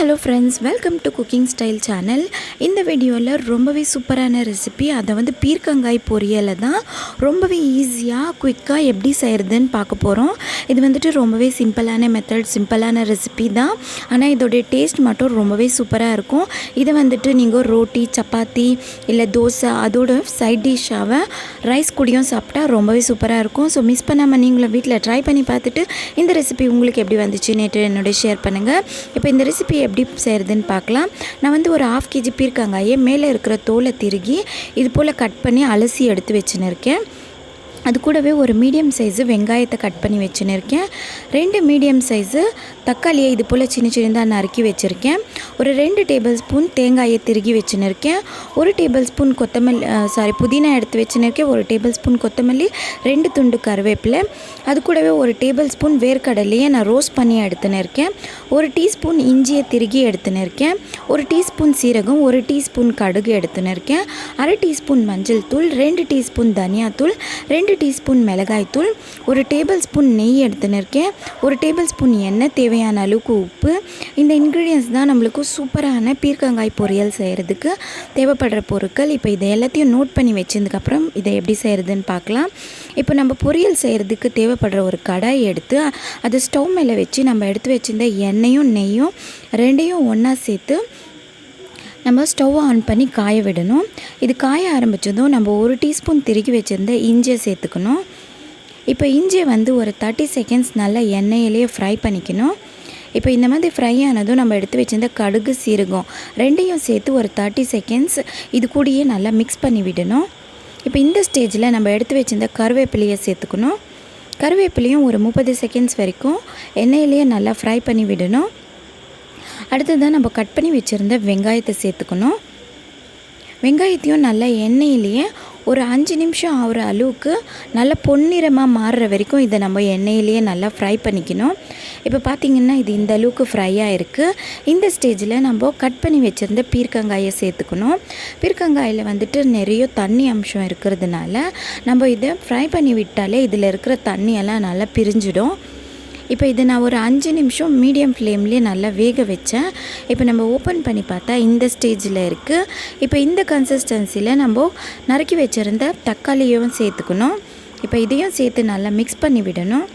hello friends, welcome to cooking style channel. இந்த வீடியோல ரொம்பவே சூப்பரான ரெசிபி, அத வந்து பீர்க்கங்காய் பொரியல தான் ரொம்பவே ஈஸியா குயிக்கா எப்படி செய்யறதுன்னு பார்க்க போறோம். இது வந்துட்டு ரொம்பவே சிம்பிளான மெத்தட், சிம்பிளான ரெசிபி தான். ஆனா இதோட டேஸ்ட் மட்டும் ரொம்பவே சூப்பரா இருக்கும். இது வந்துட்டு நீங்க ரோட்டி, சப்பாத்தி இல்ல தோசை அதோட சைடு டிஷ்ஷாவ ரைஸ் கூடயும் சாப்பிட்டா ரொம்பவே சூப்பரா இருக்கும். சோ மிஸ் பண்ணாம நீங்களும் வீட்ல ட்ரை பண்ணி பார்த்துட்டு இந்த ரெசிபி உங்களுக்கு எப்படி வந்துச்சுன்னு என்னோட ஷேர் பண்ணுங்க. இப்போ இந்த ரெசிபி எப்படி செய்கிறதுன்னு பார்க்கலாம். நான் வந்து ஒரு 1/2 kg பீர்க்கங்காயை மேலே இருக்கிற தோலை திருகி இது போல் கட் பண்ணி அலசி எடுத்து வச்சுன்னு இருக்கேன். அது கூடவே ஒரு மீடியம் சைஸு வெங்காயத்தை கட் பண்ணி வச்சுன்னு இருக்கேன். 2 மீடியம் சைஸு தக்காளியை இது போல் சின்ன சின்னதாக நறுக்கி வச்சுருக்கேன். ஒரு 2 டேபிள் ஸ்பூன் தேங்காயை திருகி வச்சுன்னு இருக்கேன். 1 டேபிள் ஸ்பூன் புதினா எடுத்து வச்சுன்னு இருக்கேன். 1 டேபிள் ஸ்பூன் கொத்தமல்லி, 2 துண்டு கருவேப்பிலை, அது கூடவே 1 டேபிள் ஸ்பூன் வேர்க்கடலையை நான் ரோஸ்ட் பண்ணி எடுத்துன்னு இருக்கேன். 1 டீஸ்பூன் இஞ்சியை திருகி எடுத்துன்னு இருக்கேன். 1 டீஸ்பூன் சீரகம், 1 டீஸ்பூன் கடுகு எடுத்துன்னு இருக்கேன். 1/2 டீஸ்பூன் மஞ்சள் தூள், 2 டீஸ்பூன் தனியாத்தூள், 2 டீஸ்பூன் மிளகாய் தூள், 1 டேபிள் ஸ்பூன் நெய் எடுத்துன்னு இருக்கேன். 1 டேபிள் ஸ்பூன் எண்ணெய், தேவையான அளவுக்கு உப்பு. இந்த இன்க்ரீடியன்ஸ் தான் நம்மளுக்கு சூப்பரான பீர்க்கங்காய் பொரியல் செய்கிறதுக்கு தேவைப்படுற பொருட்கள். இப்போ இதை எல்லாத்தையும் நோட் பண்ணி வச்சதுக்கப்புறம் இதை எப்படி செய்கிறதுன்னு பார்க்கலாம். இப்போ நம்ம பொரியல் செய்கிறதுக்கு தேவைப்படுற ஒரு கடாய் எடுத்து அதை ஸ்டவ் மேலே வச்சு நம்ம எடுத்து வச்சிருந்த எண்ணெயும் நெய்யும் ரெண்டையும் ஒன்றா சேர்த்து நம்ம ஸ்டவ் ஆன் பண்ணி காய விடணும். இது காய ஆரம்பித்ததும் நம்ம 1 டீஸ்பூன் திருகி வச்சுருந்த இஞ்சியை சேர்த்துக்கணும். இப்போ இஞ்சியை வந்து ஒரு 30 செகண்ட்ஸ் நல்லா எண்ணெயிலேயே ஃப்ரை பண்ணிக்கணும். இப்போ இந்த மாதிரி ஃப்ரை ஆனதும் நம்ம எடுத்து வச்சிருந்த கடுகு, சீரகம் ரெண்டையும் சேர்த்து ஒரு 30 செகண்ட்ஸ் இது கூடயே நல்லா மிக்ஸ் பண்ணி விடணும். இப்போ இந்த ஸ்டேஜில் நம்ம எடுத்து வச்சிருந்த கருவேப்பிலையை சேர்த்துக்கணும். கருவேப்பிலையும் ஒரு 30 செகண்ட்ஸ் வரைக்கும் எண்ணெயிலேயே நல்லா ஃப்ரை பண்ணி விடணும். அடுத்ததான் நம்ம கட் பண்ணி வச்சுருந்த வெங்காயத்தை சேர்த்துக்கணும். வெங்காயத்தையும் நல்லா எண்ணெயிலேயே ஒரு 5 நிமிஷம் ஆகிற அளவுக்கு நல்லா பொன்னிறமாக மாறுற வரைக்கும் இதை நம்ம எண்ணெயிலேயே நல்லா ஃப்ரை பண்ணிக்கணும். இப்போ பார்த்திங்கன்னா இது இந்த அளவுக்கு ஃப்ரை ஆகிருக்கு. இந்த ஸ்டேஜில் நம்ம கட் பண்ணி வச்சுருந்த பீர்க்கங்காயை சேர்த்துக்கணும். பீர்க்கங்காயில் வந்துட்டு நிறைய தண்ணி அம்சம் இருக்கிறதுனால நம்ம இதை ஃப்ரை பண்ணி விட்டாலே இதில் இருக்கிற தண்ணியெல்லாம் நல்லா பிரிஞ்சிடும். இப்போ இதை நான் ஒரு 5 நிமிஷம் மீடியம் ஃப்ளேம்லேயே நல்லா வேக வச்சேன். இப்போ நம்ம ஓப்பன் பண்ணி பார்த்தா இந்த ஸ்டேஜில் இருக்குது. இப்போ இந்த கன்சிஸ்டன்சியில் நம்ம நறுக்கி வச்சுருந்த தக்காளியும் சேர்த்துக்கணும். இப்போ இதையும் சேர்த்து நல்லா மிக்ஸ் பண்ணி விடணும்.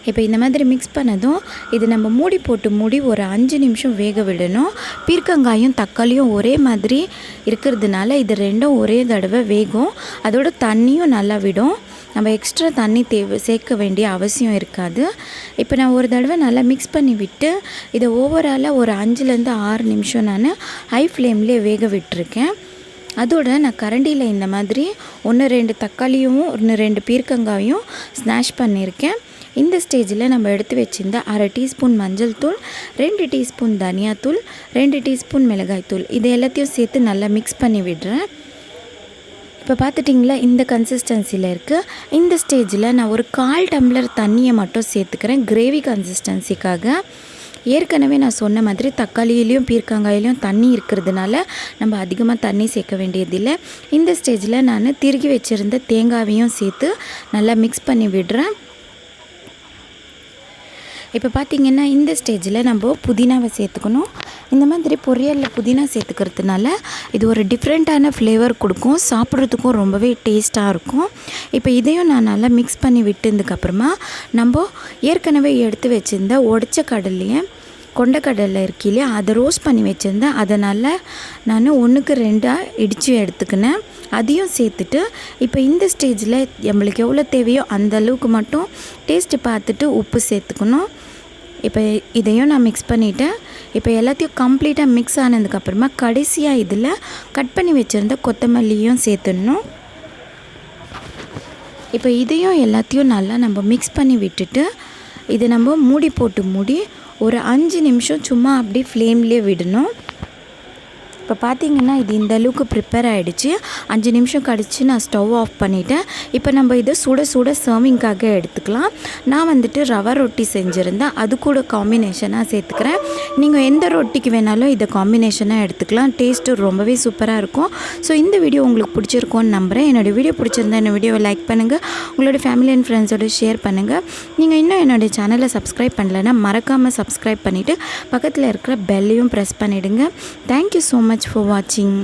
இப்போ இந்த மாதிரி மிக்ஸ் பண்ணதும் இது நம்ம மூடி போட்டு ஒரு 5 நிமிஷம் வேக விடணும். பீர்க்கங்காயும் தக்காளியும் ஒரே மாதிரி இருக்கிறதுனால இது ரெண்டும் ஒரே தடவை வேகும். அதோட தண்ணியும் நல்லா விடும். நம்ம எக்ஸ்ட்ரா தண்ணி சேர்க்க வேண்டிய அவசியம் இருக்காது. இப்போ நான் ஒரு தடவை நல்லா மிக்ஸ் பண்ணி விட்டு இதை ஓவராலாக ஒரு 5லேருந்து 6 நிமிஷம் நான் ஹை ஃப்ளேம்லேயே வேக விட்டுருக்கேன். அதோட நான் கரண்டியில் இந்த மாதிரி 1-2 தக்காளியும் 1-2 பீர்க்கங்காயும் ஸ்நாஷ் பண்ணியிருக்கேன். இந்த ஸ்டேஜில் நம்ம எடுத்து வச்சிருந்த 1/2 டீஸ்பூன் மஞ்சள் தூள், 2 டீஸ்பூன் தனியாத்தூள், 2 டீஸ்பூன் மிளகாய் தூள் இது எல்லாத்தையும் சேர்த்து நல்லா மிக்ஸ் பண்ணி விடுறேன். இப்போ பார்த்துட்டிங்களா இந்த கன்சிஸ்டன்சியில் இருக்குது. இந்த ஸ்டேஜில் நான் ஒரு 1/4 டம்ளர் தண்ணியை மட்டும் சேர்த்துக்கிறேன் கிரேவி கன்சிஸ்டன்சிக்காக. ஏற்கனவே நான் சொன்ன மாதிரி தக்காளியிலையும் பீர்க்கங்காயிலையும் தண்ணி இருக்கிறதுனால நம்ம அதிகமாக தண்ணி சேர்க்க வேண்டியதில்லை. இந்த ஸ்டேஜில் நான் திருகி வச்சுருந்த தேங்காயையும் சேர்த்து நல்லா மிக்ஸ் பண்ணி விடுறேன். இப்போ பார்த்திங்கன்னா இந்த ஸ்டேஜில் நம்ம புதினாவை சேர்த்துக்கணும். இந்த மாதிரி பொரியலில் புதினா சேர்த்துக்கிறதுனால இது ஒரு டிஃப்ரெண்ட்டான ஃப்ளேவர் கொடுக்கும். சாப்பிட்றதுக்கும் ரொம்பவே டேஸ்ட்டாக இருக்கும். இப்போ இதையும் நான் நல்லா மிக்ஸ் பண்ணி விட்டதுக்கப்புறமா நம்ம ஏற்கனவே எடுத்து வச்சுருந்த உடச்ச கடலையை, கொண்டக்கடலை இருக்கில்லையே அதை ரோஸ்ட் பண்ணி வச்சுருந்தேன். அதனால் நான் 1க்கு 2 இடித்து எடுத்துக்கினேன். அதையும் சேர்த்துட்டு இப்போ இந்த ஸ்டேஜில் நம்மளுக்கு எவ்வளோ தேவையோ அந்த அளவுக்கு மட்டும் டேஸ்ட்டு பார்த்துட்டு உப்பு சேர்த்துக்கணும். இப்போ இதையும் நான் மிக்ஸ் பண்ணிவிட்டேன். இப்போ எல்லாத்தையும் கம்ப்ளீட்டாக மிக்ஸ் ஆனதுக்கப்புறமா கடைசியாக இதில் கட் பண்ணி வச்சுருந்த கொத்தமல்லியும் சேர்த்துடணும். இப்போ இதையும் எல்லாத்தையும் நல்லா நம்ம மிக்ஸ் பண்ணி விட்டுட்டு இதை நம்ம மூடி ஒரு 5 நிமிஷம் சும்மா அப்படியே ஃப்ளேம்லேயே விடணும். இப்போ பார்த்தீங்கன்னா இது இந்த அளவுக்கு ப்ரிப்பேர் ஆகிடுச்சு. 5 நிமிஷம் கழித்து நான் ஸ்டவ் ஆஃப் பண்ணிவிட்டேன். இப்போ நம்ம இதை சுட சுட சர்விங்காக எடுத்துக்கலாம். நான் வந்துட்டு ரவா ரொட்டி செஞ்சுருந்தேன், அது கூட காம்பினேஷனாக சேர்த்துக்கிறேன். நீங்கள் எந்த ரொட்டிக்கு வேணாலும் இதை காம்பினேஷனாக எடுத்துக்கலாம். டேஸ்ட்டு ரொம்பவே சூப்பராக இருக்கும். ஸோ இந்த வீடியோ உங்களுக்கு பிடிச்சிருக்கோன்னு நம்புகிறேன். என்னோடய வீடியோ பிடிச்சிருந்தா இந்த வீடியோவை லைக் பண்ணுங்கள், உங்களோட ஃபேமிலி அண்ட் ஃப்ரெண்ட்ஸோடு ஷேர் பண்ணுங்கள். நீங்கள் இன்னும் என்னோடய சேனலை சப்ஸ்கிரைப் பண்ணலைன்னா மறக்காமல் சப்ஸ்கிரைப் பண்ணிவிட்டு பக்கத்தில் இருக்கிற பெல்லையும் ப்ரெஸ் பண்ணிவிடுங்க. தேங்க்யூ ஸோ மச் ஃபார் வாட்சிங்.